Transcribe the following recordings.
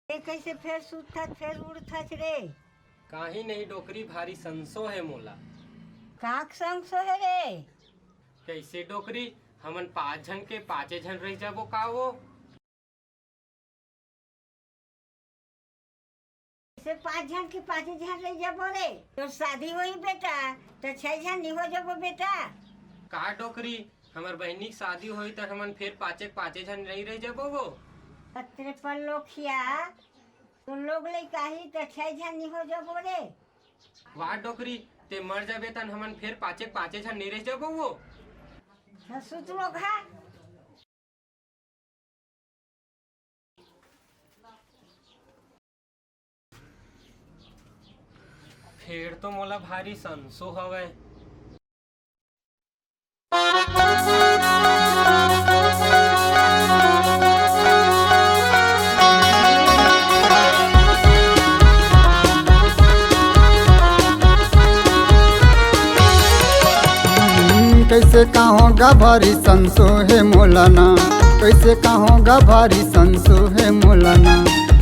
कैसे फेर सुतत फेर उड़त रे। काही नहीं डोकरी भारी संसो है मोला। काक संसो है रे। कैसे डोकरी हमन 5 जन के 5 जन रह जाबो का वो। ऐसे 5 जन के 5 जन रह जाबो रे। तो शादी होई बेटा तो 6 जन नहीं हो जाबो बेटा। का डोकरी हमर बहनी की शादी होई तो हमन फिर 5 जन नहीं रह जाबो वो। पत्रे पर लोखिया तो लोग ले काही तो 6 जन नहीं हो जाबो रे। वाह डोकरी ते मर जाबे तन हमन फिर 5 जन नहीं रह जाबो वो। सुत लोग है फिर तो मोला भारी संसो हवे। कैसे कहोगा भारी संसो है मोलाना, कैसे कहोगा भारी संसो है मोलाना,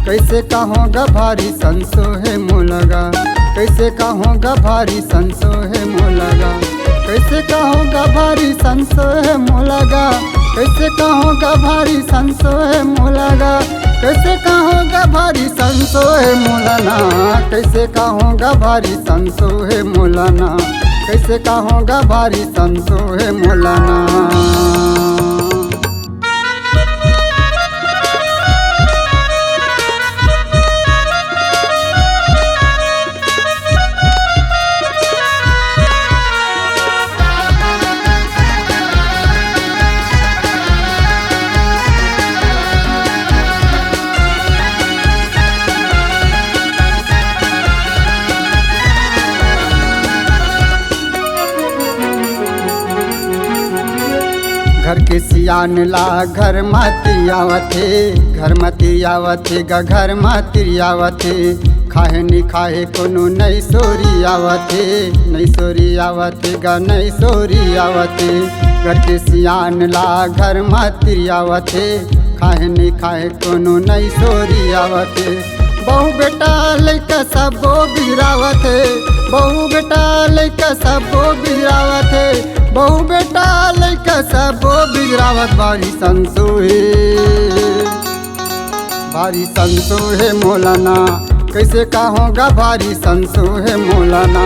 कैसे कहोगा भारी संसो है मोलगा, कैसे कहोगा भारी संसो है मोलगा, कैसे कहोगा भारी संसो है मोलगा, कैसे कहोगा भारी संसो है मोलगा, कैसे कहोगा भारी संसो है मोलाना, कैसे कहोगा भारी संसो है मोलाना, कैसे कहोगा भारी संसो है मोलाना। घर के सियान ला घर माती आवथे, घर माती आवथे गा घर माती आवथे, खाहे नि खाहे कोनो नई सोरी आवथे, नई सोरी आवथे गा नई सोरी आवथे। घर के सियान ला घर माती आवथे, खाहे नि खाहे कोनो नई सोरी आवथे। बहु बेटा लइका सबो बिरावथे, बहु बेटा लइका सबो बिरावथे, बहु बेटा लइका सबो बिरावत भारी संसो है, भारी संसो है मोलाना, कैसे कहोगा भारी संसो है मोलाना,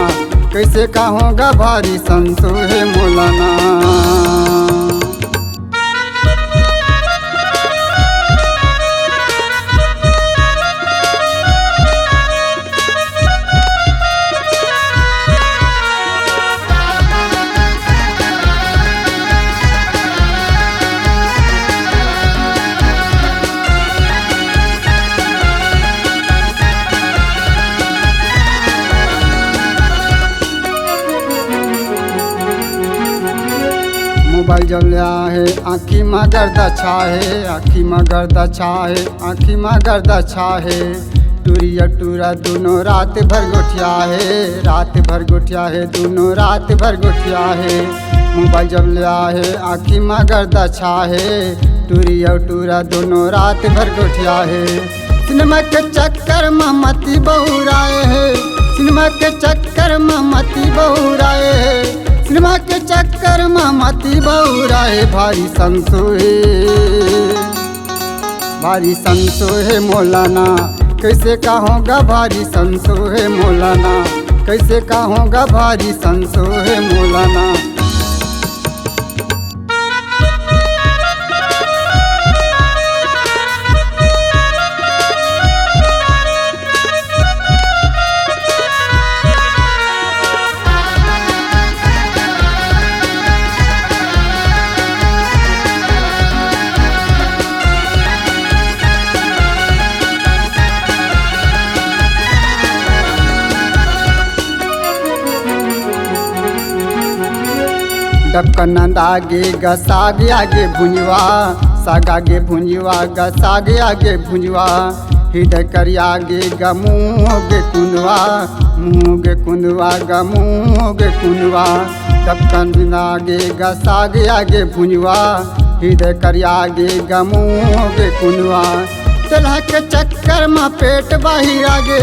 कैसे कहोगा भारी संसो है मोलाना। मोबाइल जब लिया है आँखी में गर्द छाहे, आँखी में गर्द छाहे, आँखी में गर्द छाहे, टूरिया टूरा दोनों रात भर गोठिया है, रात भर गोठिया है दोनों रात भर गोठिया है। मोबाइल जब लिया है आँखी में गर्द छाहे, टूरिया टूरा दोनों रात भर गोठिया है। सिनेमा के चक्कर में मती बहुराए है, सिनेमा के चक्कर में मती बहुराए है, सिनेमा के चक्कर में मती बहुराए भारी संसो है, भारी संसो है मोलाना, कैसे कहोगा भारी संसो है मोलाना, कैसे कहोगा भारी संसो है मोलाना। डबकन आगे ग साग आगे भुंजवा, साग आगे भुंजवा ग साग आगे भुंजवा, हृदय कर आगे ग मुँह गे कुंदवा, मुँह गे कुंदवा ग मुँह गे कुंदवा। डबकन आगे ग साग आगे भुंजवा, हृदय कर आगे ग मुँह गे कुंदवा। तेलह के चक्कर में पेट बाहिर आगे,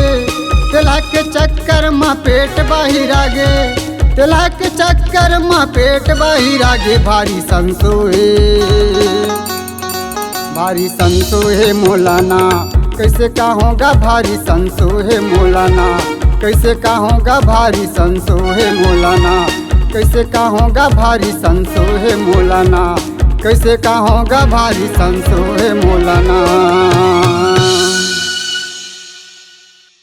तेलह के चक्कर में पेट बाहिर आगे, तेलह के चक्कर में पेट बाहिर आगे। भारी संसोए, भारी संसोए मौलाना, कैसे का होगा भारी संसोए मौलाना, कैसे का होगा भारी संसोए मौलाना, कैसे का होगा भारी संसोए मौलाना, कैसे का होगा भारी संसोए मौलाना।